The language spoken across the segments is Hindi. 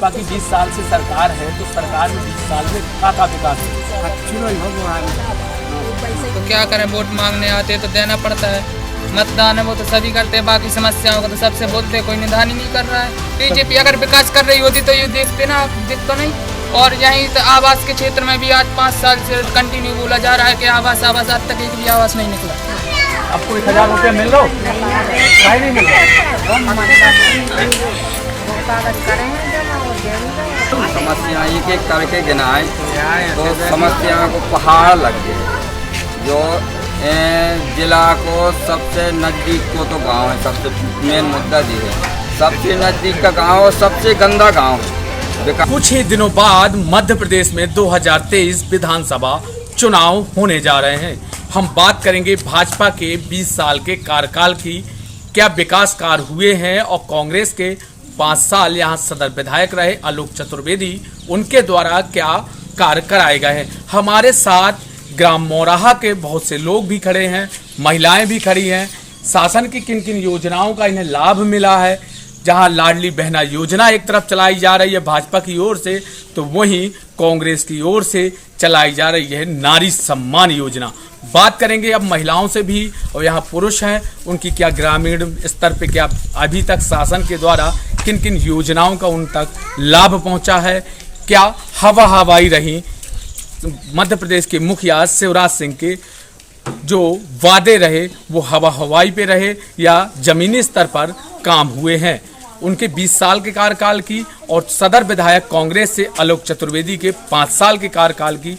भाजपा की 20 साल से सरकार है, तो सरकार में 20 साल में का विकास है? तो क्या करें, वोट मांगने आते तो देना पड़ता है। मतदान है वो तो सभी करते हैं, बाकी समस्याओं को तो सबसे बोलते हैं, कोई निदान ही नहीं कर रहा है। बीजेपी अगर विकास कर रही होती तो ये देखते ना, दिख तो नहीं। और यहीं तो आवास के क्षेत्र में भी आज 5 साल से कंटिन्यू बोला जा रहा है कि आवास आवास, आज तक एक भी आवास नहीं निकला। आपको 1000 रुपया मिल रहा नहीं मिल रहा? समस्या एक एक करके गिनाएं तो समस्या को पहाड़ लग गए। जो जिला को सबसे नज़दीक को तो गांव है, सबसे मेन मुद्दा जी है। सबसे नज़दीक का गांव, सबसे गंदा गांव है। कुछ ही दिनों बाद मध्य प्रदेश में 2023 विधानसभा चुनाव होने जा रहे हैं। हम बात करेंगे भाजपा के 20 साल के कार्यकाल की, क्या विकास कार्य हुए हैं, और कांग्रेस के 5 साल यहाँ सदर विधायक रहे आलोक चतुर्वेदी, उनके द्वारा क्या कार्य कराए गए हैं। हमारे साथ ग्राम मोराहा के बहुत से लोग भी खड़े हैं, महिलाएं भी खड़ी हैं। शासन की किन किन योजनाओं का इन्हें लाभ मिला है, जहां लाडली बहना योजना एक तरफ चलाई जा रही है भाजपा की ओर से, तो वहीं कांग्रेस की ओर से चलाई जा रही है नारी सम्मान योजना। बात करेंगे अब महिलाओं से भी, और यहाँ पुरुष हैं, उनकी क्या ग्रामीण स्तर पे क्या अभी तक शासन के द्वारा किन किन योजनाओं का उन तक लाभ पहुंचा है, क्या हवा हवाई रही मध्य प्रदेश के मुखिया शिवराज सिंह के जो वादे रहे वो हवा हवाई पे रहे या जमीनी स्तर पर काम हुए हैं। उनके 20 साल के कार्यकाल की और सदर विधायक कांग्रेस से आलोक चतुर्वेदी के 5 साल के कार्यकाल की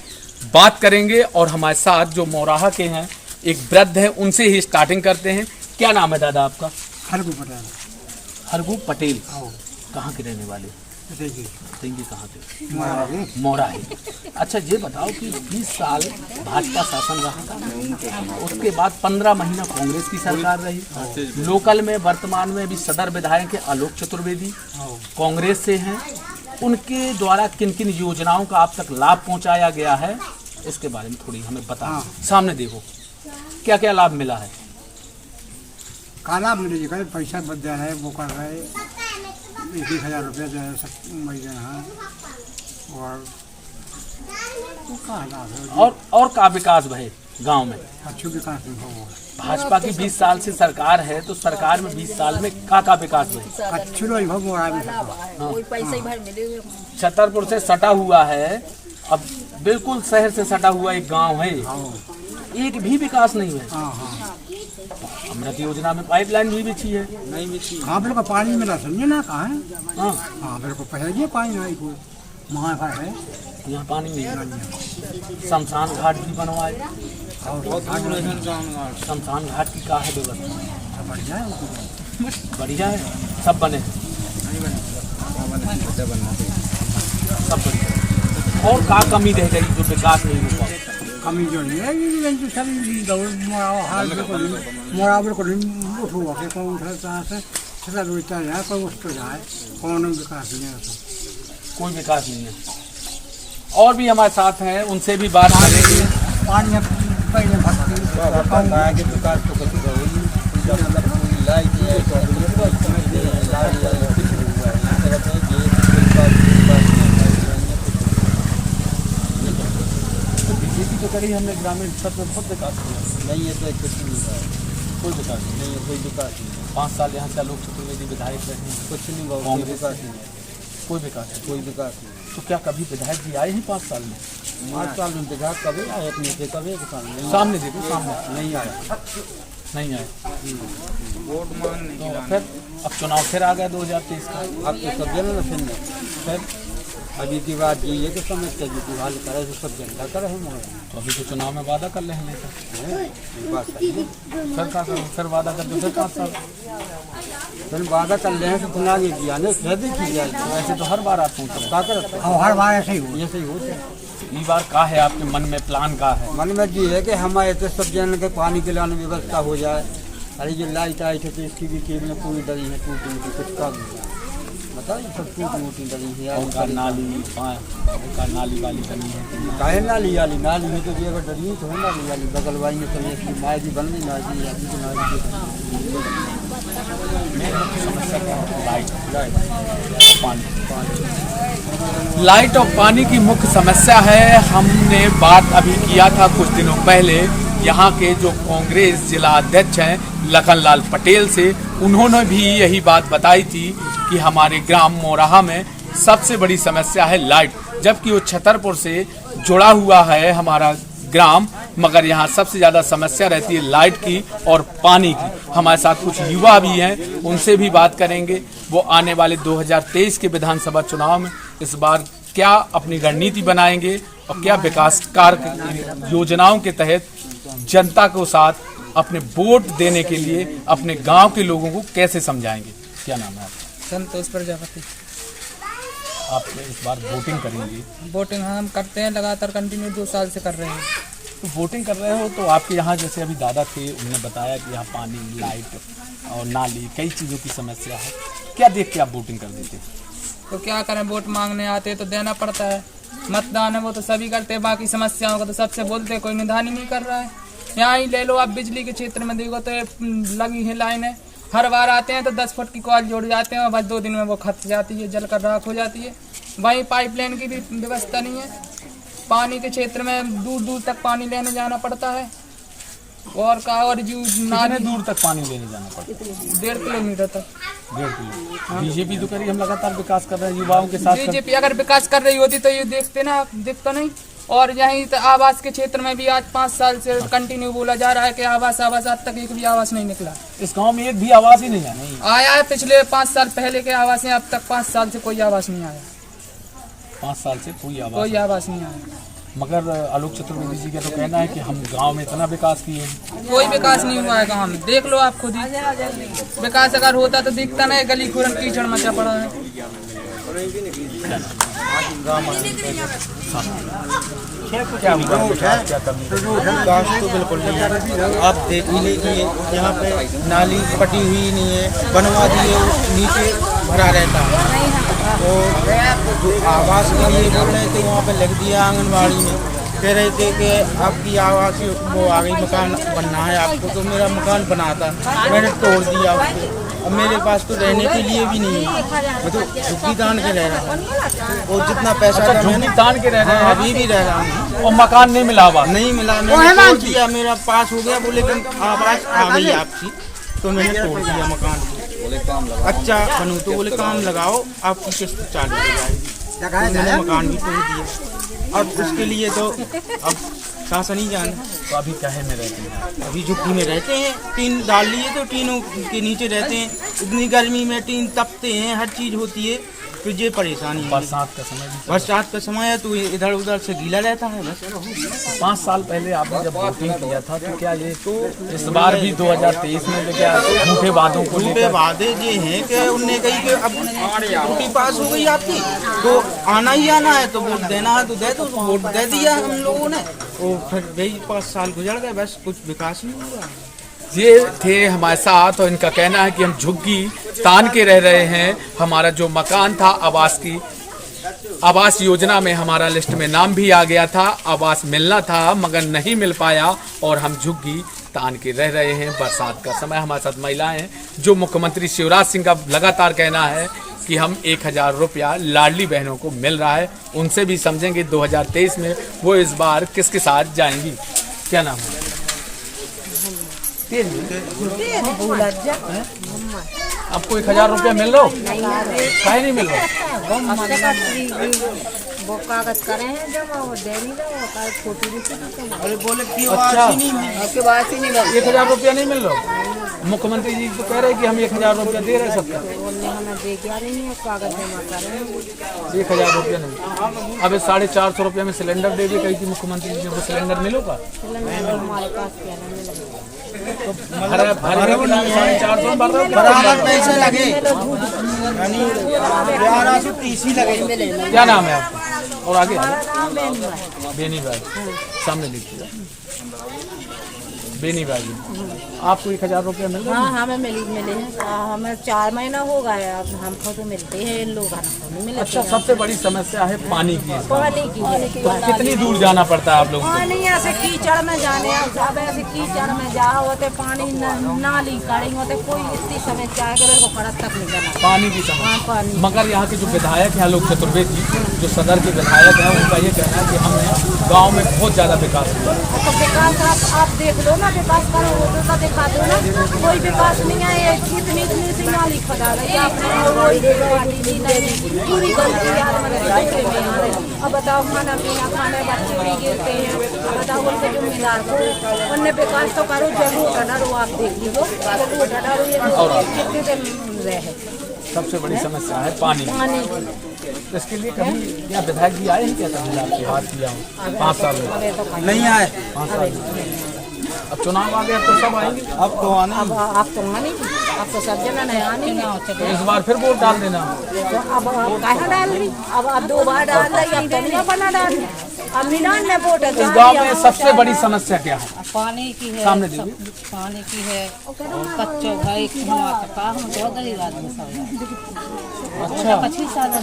बात करेंगे। और हमारे साथ जो मोराहा के हैं एक वृद्ध है, उनसे ही स्टार्टिंग करते हैं। क्या नाम है दादा आपका? हरगू पटेल। हरगू पटेल, कहाँ के रहने वाले? कहाँ के? मोरा है। अच्छा ये बताओ कि 20 साल भाजपा शासन रहा था, उसके बाद 15 महीना कांग्रेस की सरकार रही। लोकल में वर्तमान में अभी सदर विधायक है आलोक चतुर्वेदी, कांग्रेस से हैं। उनके द्वारा किन किन योजनाओं का आप तक लाभ पहुंचाया गया है, इसके बारे में थोड़ी हमें बता। सामने देखो क्या क्या लाभ मिला है। का लाभ मिले? पैसा बच जा रहा है, वो कर रहे 21,000 रुपया जो है सब महीना। और का विकास भाई गांव में? अच्छी विकास भाजपा की 20 साल से सरकार है, तो सरकार में 20 साल में का विकास भाई? छतरपुर से सटा हुआ है, अब बिल्कुल शहर से सटा हुआ एक गांव है, एक भी विकास नहीं है। अमृत योजना में पाइपलाइन भी बिछी है, नहीं बिछी। हाँ बिल्कुल पानी मिला, समझे ना कहाँ है? हाँ बिल्कुल पहले पानी नहीं, कोई वहाँ का है, यहाँ पानी नहीं है। शमशान घाट भी बनवाए, शमशान घाट की क्या है व्यवस्था? बढ़िया है, बढ़िया है, सब बने सब बढ़िया। और का कमी रह गई जो विकास नहीं हो पाया? कमी जो नहीं है सभी मोरावर को उठो के कौन से छता रोता है, कोई उस जाए, कौन विकास नहीं है, कोई विकास नहीं है। और भी हमारे साथ हैं, उनसे भी बात करेंगे। पानी पहले के विकास तो बीजेपी तो करी हमने ग्रामीण स्तर पर बहुत विकास किया। नहीं है तो कुछ नहीं है, कोई विकास नहीं है, कोई विकास नहीं। 5 साल यहाँ से आलोक चतुर्वेदी विधायक रहे हैं, कुछ नहीं, कांग्रेस विकास नहीं है, कोई विकास नहीं। कोई विकास नहीं। तो क्या कभी विधायक जी आए हैं 5 साल में? 5 साल में विधायक कभी आए अपने से, कभी सामने देखो, सामने नहीं आया, नहीं आए। वोट मांगने तो फिर अब चुनाव फिर आ गया 2023 का, अब तो सब जन फिर अभी की बात ये है कि समझते जी हाल करे तो सब जनता करे हम। तो अभी तो चुनाव में वादा कर रहे हैं लेकर, बात सही है। फिर क्या करो, फिर वादा कर दो, फिर 5 साल फिर वादा कर ले तो सुना के दिया नहीं, फिर भी की जाए। वैसे तो हर बार आते हैं, तब क्या करते हैं? हर बार ऐसे ही हो, ये सही होता है। इस बार का है आपके मन में, प्लान का है? मन में जी है कि हमारे तो सब जन के पानी के लाने व्यवस्था हो जाए। अरे जो लाइट आई थे तो इसकी भी केबल पूरी डरी है, टूटी कुछ काम बताइए, सब टूट मोटी डरी है। और नाली वाली करनी है, काहे नाली वाली नाली है तो जी अगर डरी तो है नाली वाली बगल वाली में तो इसकी माँ जी बन गई नाली अभी तो नाली समस्या क्या है? लाइट, पानी। लाइट और पानी की मुख्य समस्या है। हमने बात अभी किया था कुछ दिनों पहले यहाँ के जो कांग्रेस जिला अध्यक्ष हैं लखनलाल पटेल से, उन्होंने भी यही बात बताई थी कि हमारे ग्राम मोराहा में सबसे बड़ी समस्या है लाइट, जबकि वो छतरपुर से जुड़ा हुआ है हमारा ग्राम, मगर यहाँ सबसे ज़्यादा समस्या रहती है लाइट की और पानी की। हमारे साथ कुछ युवा भी हैं, उनसे भी बात करेंगे। वो आने वाले 2023 के विधानसभा चुनाव में इस बार क्या अपनी रणनीति बनाएंगे और क्या विकास कार्य योजनाओं के तहत जनता को साथ अपने वोट देने के लिए अपने गांव के लोगों को कैसे समझाएंगे। क्या नाम है आपका? संतोष प्रजापति। आप इस बार वोटिंग करेंगे? वोटिंग हम करते हैं लगातार, कंटिन्यू 2 साल से कर रहे हैं। तो वोटिंग कर रहे हो तो आपके यहाँ जैसे अभी दादा थे, उन्होंने बताया कि यहाँ पानी, लाइट और नाली कई चीज़ों की समस्या है, क्या देख के आप वोटिंग कर देते? तो क्या करें, वोट मांगने आते तो देना पड़ता है। मतदान है वो तो सभी करते हैं, बाकी समस्याओं का तो सबसे बोलते, कोई निदान ही नहीं कर रहा है। यहाँ ही ले लो आप, बिजली के क्षेत्र में देखो तो लगी है लाइनें, हर बार आते हैं तो 10 फुट की कॉल जोड़ जाते हैं और बस 2 दिन में वो खत जाती है, जल कर राख हो जाती है। वहीं पाइपलाइन की भी व्यवस्था नहीं है। पानी के क्षेत्र में दूर दूर तक पानी लेने जाना पड़ता है। और जो कितने दूर तक पानी लेने जाना पड़ता है? 1.5 किलोमीटर तक। 1.5 किलोमीटर। बीजेपी तो करी, हम लगातार विकास कर रहे हैं युवाओं के साथ। बीजेपी अगर विकास कर रही होती तो ये देखता नहीं। और यहीं तो आवास के क्षेत्र में भी आज 5 साल से कंटिन्यू बोला जा रहा है कि आवास आज तक एक भी आवास नहीं निकला। इस गांव में एक भी आवास ही नहीं है। आया है पिछले 5 साल पहले के आवास हैं, अब तक 5 साल से कोई आवास नहीं आया। 5 साल से कोई आवास नहीं आया। मगर आलोक चतुर्वेदी जी का तो कहना है कि हम गांव में इतना विकास किए हैं। कोई विकास नहीं हुआ है गांव में, देख लो आप खुद ही। विकास अगर होता तो दिखता नहीं, गली खूरन कीचड़ मचा पड़ा है। क्या विकास तो बिल्कुल नहीं है। आप देख ही लीजिए, यहाँ पे नाली पटी हुई नहीं है, बनवा दिए नीचे भरा रहता है। और जो आवास के लिए बोल रहे थे वहाँ पे लग दिया आंगनबाड़ी में, कह रहे थे कि आपकी आवास वो आ गई, मकान बनना है आपको। तो मेरा मकान बना था, मैंने तोड़ दिया उसको। अब मेरे पास तो रहने के लिए भी नहीं है, मैं तो झुग्गी तान के रह रहा हूँ। और जितना पैसा था मैंने तान के रह रहे हैं, अभी भी रह रहा हूँ। और मकान नहीं मिला हुआ? नहीं मिला, मैंने तोड़ दिया। मेरा पास हो गया, बोले कि आवास आ गई आपकी, तो मैंने तोड़ दिया मकान। अच्छा बनू तो बोले काम लगाओ, आपकी किस्त चालू हो जाएगी। तो मैंने मकान भी तोड़ दिया। अब उसके लिए तो अब शासन ही जाने। तो अभी कहे में रहते हैं? अभी झुग्गी में रहते हैं, टीन डाल लिए तो टीनों के नीचे रहते हैं। इतनी गर्मी में टीन तपते हैं, हर चीज़ होती है, तो ये परेशानी है। बरसात का समय भी, बरसात का समय है तो इधर उधर से गीला रहता है बस। 5 साल पहले आपने जब वोटिंग किया था तो क्या ये तो इस बार भी 2023 में क्या झूठे वादों को झूठे वादे ये हैं कि उनने कही कि अब छुट्टी पास हो गई आपकी तो आना ही आना है, तो वोट देना है तो दे दो। वोट दे दिया हम लोगों ने, और फिर वही 5 साल गुजर गए, बस कुछ विकास नहीं हुआ। ये थे हमारे साथ और इनका कहना है कि हम झुग्गी तान के रह रहे हैं। हमारा जो मकान था आवास योजना में हमारा लिस्ट में नाम भी आ गया था, आवास मिलना था मगर नहीं मिल पाया और हम झुग्गी तान के रह रहे हैं। बरसात का समय, हमारे साथ महिलाएं हैं। जो मुख्यमंत्री शिवराज सिंह का लगातार कहना है कि हम 1000 रुपया लाडली बहनों को मिल रहा है, उनसे भी समझेंगे 2023 में वो इस बार किसके साथ जाएंगी। क्या नाम है? आपको 1000 रुपया मिल रहा हो? काहे नहीं मिल रहा? वो कागज करे हैं जमा, वो दे नहीं रहा, फोटो भी। अरे बोले अच्छा, 1000 रुपया नहीं मिल रहा? मुख्यमंत्री जी तो कह रहे हैं कि हम 1000 रुपया दे रहे हैं सबका। हमें दे दिया नहीं है, कागज जमा करें। 1000 रुपया नहीं, अब 450 रुपया में सिलेंडर दे दी कही थी मुख्यमंत्री जी को। सिलेंडर मिलेगा? हमारे पास क्या नहीं लगे तो पैसे लगे, यानी 1130 लगे। क्या नाम है आपका? और आगे बेनी भाई सामने देखिए। बेनी बाजी। आपको 1000 रुपया मिल रहा है? हाँ हमें मिले हैं, हमें 4 महीना हो गया, अब हमको तो मिलते हैं, इन लोगों को नहीं मिलते। अच्छा, सबसे बड़ी समस्या है पानी की। पानी की है। तो कितनी दूर जाना पड़ता है आप लोगों को? पानी ऐसे कीचड़ में जाने, अब ऐसे कीचड़ में जाओ होते पानी नाली करेंगे होते, कोई इतनी समस्या है कि को फर्क तक नहीं करना पानी की समस्या। हाँ पानी। मगर यहाँ के जो विधायक हैं आलोक चतुर्वेदी जी, जो सदर के विधायक हैं, उनका ये कहना है कि हमने गांव में बहुत ज़्यादा विकास हुआ। तो विकास आप देख लो ना, विकास करो वो तो दिखा दो ना, कोई विकास नहीं है। ये इतनी सी नाली खड़ा रही आपने, पूरी गलती यार अब बताओ, खाना पीना खाने बच्चे भी गिरते हैं, अब बताओ उनके जिम्मेदार को उनने विकास तो करो, जरूर डरो, आप देख लीजिए जरूर डरो, ये कितने दिन रहे। सबसे बड़ी समस्या है पानी। तो इसके लिए कभी यहाँ विधायक जी आए हैं क्या? कभी आपके बात किया हो? 5 साल में नहीं आए। 5 साल में। अब चुनाव आ गया तो सब आएंगे। अब तो आना, अब आप तो आने की, आप तो सब जना नहीं आने की। तो इस बार फिर वोट डाल देना। तो अब कहाँ डाल रही? अब आप 2 बार डाल रही, अब तो नहीं बना डाल, अब मिलान में वोट है। इस गांव में सबसे बड़ी समस्या क्या है? पानी की है, सामने देखिए। पानी की है, कच्चो भाई हम तो गरीब आदमी सब। अच्छा, 25 साल तो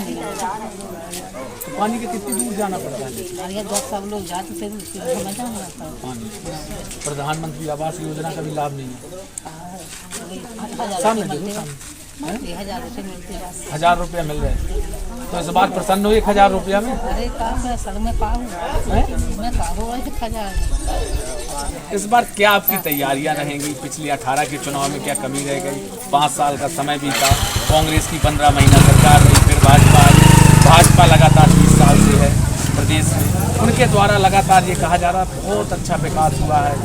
पानी के कितनी दूर जाना पड़ता है? अरे 10 सब लोग जाते थे, हमें जाना पड़ता है। पानी, प्रधानमंत्री आवास योजना का भी लाभ नहीं है। 1000 सामने रुपये देखो, मिलते सामने। हैं, 1000 रुपये मिलते हैं। 1000 रुपया मिल रहे हैं। तो इस बार प्रसन्न हो 1000 रुपया में? अरे काम है, सर में पाहू मैं पाहू 1000। इस बार क्या आपकी तैयारियां रहेंगी? पिछली 18 के चुनाव में क्या कमी रह गई? 5 साल का समय बीता, कांग्रेस की 15 महीना सरकार रही, फिर भाजपा लगातार 20 साल से है प्रदेश में। उनके द्वारा लगातार ये कहा जा रहा है बहुत अच्छा विकास हुआ है,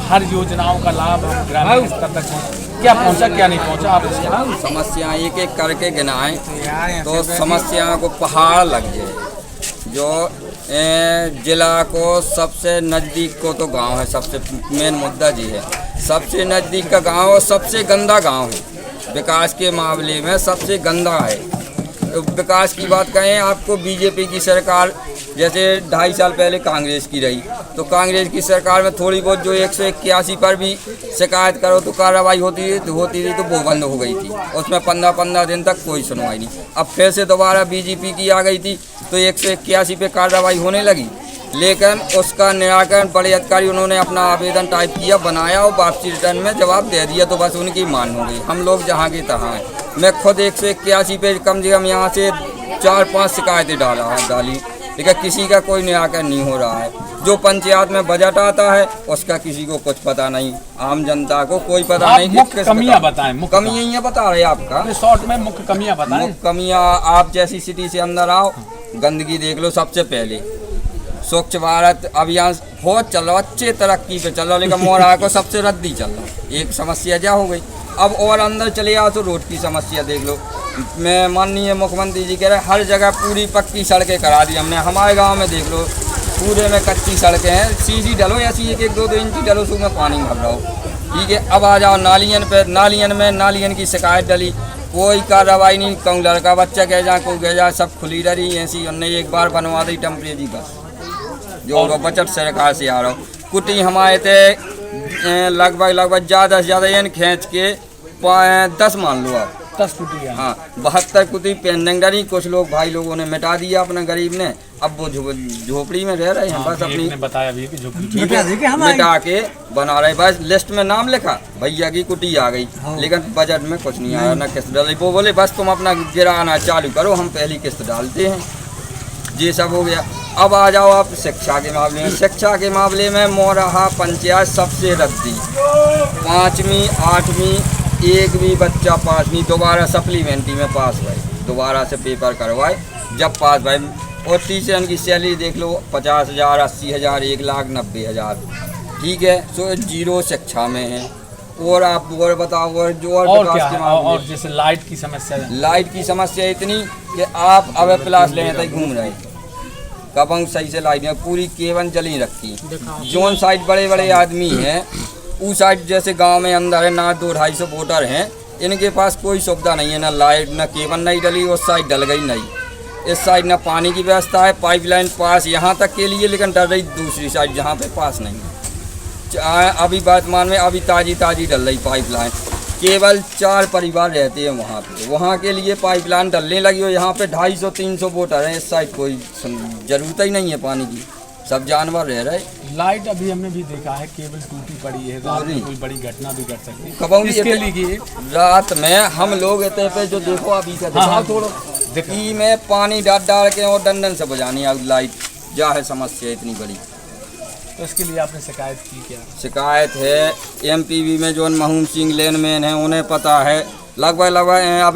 हर योजनाओं का लाभ हम ग्रामीण स्तर तक पहुँचा। क्या पहुँचा क्या नहीं पहुँचा आप इसके? समस्याएं एक एक करके गिनाएं तो समस्याओं को पहाड़ लग जाए। जो जिला को सबसे नज़दीक को तो गांव है, सबसे मेन मुद्दा जी है। सबसे नज़दीक का गांव और सबसे गंदा गांव है, विकास के मामले में सबसे गंदा है। विकास की बात कहें, आपको बीजेपी की सरकार जैसे 2.5 साल पहले कांग्रेस की रही, तो कांग्रेस की सरकार में थोड़ी बहुत जो 181 पर भी शिकायत करो तो कार्रवाई होती थी तो वो बंद हो गई थी। उसमें 15 दिन तक कोई सुनवाई नहीं। अब फिर से दोबारा बीजेपी की आ गई थी तो 181 पे कार्रवाई होने लगी, लेकिन उसका निराकरण बड़े अधिकारी उन्होंने अपना आवेदन टाइप किया, बनाया और वापसी रिटर्न में जवाब दे दिया, तो बस उनकी मान हो गई। हम लोग जहाँ के तहाँ हैं। मैं खुद 181 पे कम से कम यहाँ से 4-5 शिकायतें डाली, लेकिन किसी का कोई निराकरण नहीं हो रहा है। जो पंचायत में बजट आता है उसका किसी को कुछ पता नहीं, आम जनता को कोई पता नहीं। मुख्य कमियां बताएं। कमियां ये बता रहे आपका शॉर्ट में मुख्य कमियां बताएं। मुख्य कमियां, आप जैसी सिटी से अंदर आओ, गंदगी देख लो। सबसे पहले स्वच्छ भारत अभियान बहुत चल रहा, अच्छे तरक्की पे चल रहा, लेकिन मोरा को सबसे रद्दी चल रहा। एक समस्या क्या हो गई। अब और अंदर चले आओ तो रोड की समस्या देख लो। मैं माननीय मुख्यमंत्री जी कह रहे हर जगह पूरी पक्की सड़कें करा दी हमने। हमारे गांव में देख लो पूरे में कच्ची सड़कें हैं, सीधी डलो ऐसी 1-2 इंची डलो, तो उसमें पानी भर रहा हो। ठीक है, अब आ जाओ नालियन पे। नालियन की शिकायत डली, कोई कार्रवाई नहीं। कहूँ लड़का बच्चा कह जाए, कोई कह जाए, सब खुली रही ऐसी। उनने एक बार बनवा दी टेम्परेरी बस, जो बचत सरकार से आ रहा हो। कुटी हमारे थे लगभग ज़्यादा से ज़्यादा इन खींच के 10 मान लो आप, 10 कुटिया। हाँ, 72 कुटी पेंडिंग डरी। कुछ लोग भाई लोगों ने मिटा दिया अपना गरीब ने, अब वो झोपड़ी में रह रहे हैं। बस अपनी बताया भी कि मिटा के बना रहे। बस लिस्ट में नाम लिखा, भैया की कुटी आ गई, लेकिन बजट में कुछ नहीं आया, ना किस्त डाली। वो बोले बस तुम अपना गिराना चालू करो, हम पहली किस्त डालते हैं। ये सब हो गया। अब आ जाओ आप शिक्षा के मामले में। शिक्षा के मामले में मोरहा पंचायत सबसे रद्दी। 5वीं 8वीं एक भी बच्चा पास नहीं, दोबारा सप्लीमेंट्री में पास भाई, दोबारा से पेपर करवाए जब पास भाई। और टीचर की सैलरी देख लो 50,000, 80,000, 1,90,000। ठीक है, सो 0 शिक्षा में है। और आप और बताओ और जो और विकास के मामले। और जैसे लाइट की समस्या है। लाइट की समस्या इतनी कि आप अब प्लास लेने तक घूम रहे, कबंग सही से लाइट में पूरी केवन जली रखी। जोन साइड बड़े बड़े आदमी हैं, उस साइड जैसे गांव में अंदर है ना, 200-250 वोटर हैं, इनके पास कोई सुविधा नहीं है, ना लाइट ना केवन नहीं डली। उस साइड डल गई नहीं, इस साइड ना पानी की व्यवस्था है। पाइपलाइन पास यहाँ तक के लिए, लेकिन डल रही दूसरी साइड जहाँ पे पास नहीं है। अभी वर्तमान में अभी ताजी डल रही पाइपलाइन, केवल 4 परिवार रहते हैं वहाँ पे, वहाँ के लिए पाइपलाइन डलने लगी और यहाँ पे 250-300 वोटर हैं। इस साइड कोई ज़रूरत ही नहीं है पानी की, सब जानवर रह रहे। लाइट अभी हमने भी देखा है केबल टूटी पड़ी है, रात में कोई बड़ी घटना भी घट सकती है। कबौली इसके लिए रात में हम लोग इतने पे जो देखो अभी का दिखाओ थोड़ा देखी में पानी डाल के और डंडन से बजानी अब लाइट क्या है समस्या इतनी बड़ी। तो इसके लिए आपने शिकायत की क्या? शिकायत है MPV में जो महूम सिंह लेनमैन है उन्हें पता है। लगभग अब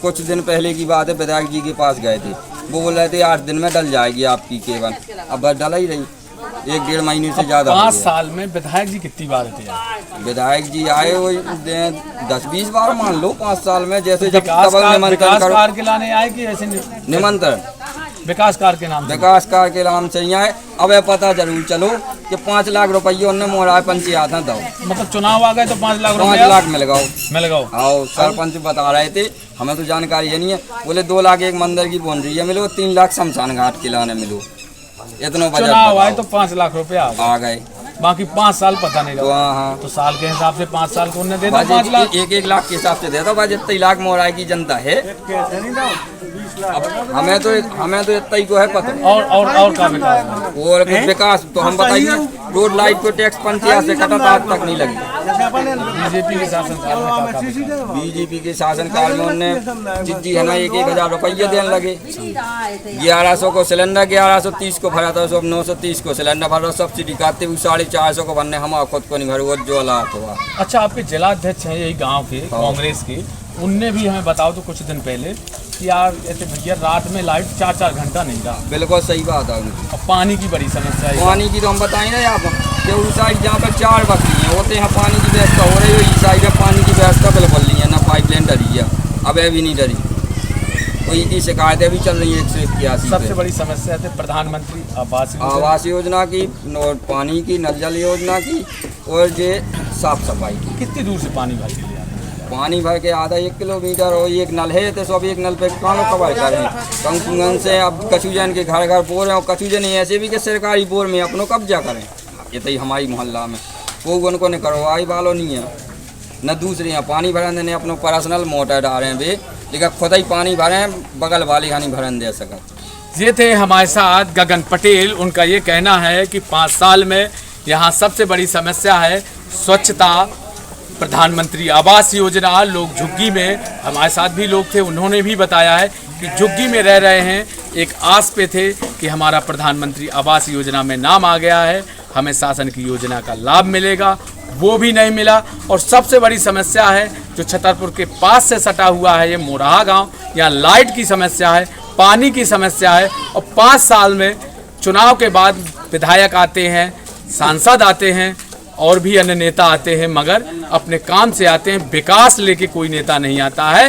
कुछ दिन पहले की बात है, विधायक जी के पास गए थे, वो बोल रहे थे 8 दिन में डल जाएगी आपकी केबल, अब बस डला ही रही 1-1.5 महीने से ज़्यादा। 5 साल में विधायक जी कितनी बार थे? विधायक जी आए वो 10-20 बार मान लो 5 साल में, जैसे जब विकास कार्य के लाने आए कि ऐसे निमंत्रण विकास कार्य के नाम से ही आए। अब पता जरूर चलो कि 5 लाख रुपये उन्होंने मोहरा पंचायत में दो, मतलब चुनाव आ गए तो 5 लाख 5 लाख में लगाओ। आओ सरपंच बता रहे थे, हमें तो जानकारी है नहीं है, बोले 2 लाख एक मंदिर की बाउंड्री है मिलो, 3 लाख शमशान घाट के लाने मिलो, इतना चुनाव आए तो 5 लाख रुपए आ गए, बाकी 5 साल पता नहीं लगा। हाँ तो साल के हिसाब से 5 साल को उन्हें दे दो 5 लाख, 1-1 लाख के हिसाब से दे दो। जितने लाख मोहरा की जनता है, अब हमें तो इतना ही को है पता। और का विकास और विकास तो हम बताइए, रोड लाइट को टैक्स पंचायत से कटा आज तक नहीं लगी। बीजेपी के शासनकाल में बीजेपी के शासनकाल में उन्होंने जिद्दी है ना 1-1 रुपये देने लगे। 1100 को सिलेंडर 1130 को भरा था, सब 930 को सिलेंडर भर रहा, सब्सिडी काटते हुए 450 को भरने, हम खुद को नहीं भर, वो जो हालात हुआ। अच्छा, आपके जिलाध्यक्ष हैं यही गांव के कांग्रेस के, उनने भी हमें बताओ तो कुछ दिन पहले कि यार ऐसे भैया रात में लाइट 4-4 घंटा नहीं रहा। बिल्कुल सही बात है उनकी। और पानी की बड़ी समस्या है। पानी की तो हम बताएं ना यहाँ पर कि उस साइड जहाँ पर 4 बस्ती हैं होते हैं पानी की व्यवस्था हो रही है, इस साइड में पानी की व्यवस्था बिल्कुल नहीं है, ना पाइपलाइन डरी है, अब भी नहीं डरी, कोई की शिकायतें भी चल रही है 181। सबसे बड़ी समस्या है प्रधानमंत्री आवास योजना की, और पानी की, नल जल योजना की, और ये साफ सफाई की। कितनी दूर से पानी भर के लिए पानी भर के आधा 1 किलोमीटर, और एक नल है तो सब एक नल पे काम कवर कर रहे हैं। कंकुगन से अब कछुजन के घर बोर हैं, और कछुजन ऐसे भी कि सरकारी बोर में अपनों कब्जा करें। ये तो हमारी मोहल्ला में कोई उनको नहीं करवाई वालों नहीं है, न दूसरे यहाँ पानी भरन देने अपनों पर्सनल मोटर डाल रहे हैं वे, लेकिन खुद ही पानी भरें, बगल वाले यहाँ नहीं भरन दे सका। ये थे हमारे साथ गगन पटेल। उनका ये कहना है कि 5 साल में यहाँ सबसे बड़ी समस्या है स्वच्छता, प्रधानमंत्री आवास योजना। लोग झुग्गी में, हमारे साथ भी लोग थे, उन्होंने भी बताया है कि झुग्गी में रह रहे हैं, एक आस पे थे कि हमारा प्रधानमंत्री आवास योजना में नाम आ गया है, हमें शासन की योजना का लाभ मिलेगा, वो भी नहीं मिला। और सबसे बड़ी समस्या है जो छतरपुर के पास से सटा हुआ है, ये मोरहा गांव, यहाँ लाइट की समस्या है, पानी की समस्या है। और 5 साल में चुनाव के बाद विधायक आते हैं, सांसद आते हैं, और भी अन्य नेता आते हैं, मगर अपने काम से आते हैं, विकास लेके कोई नेता नहीं आता है।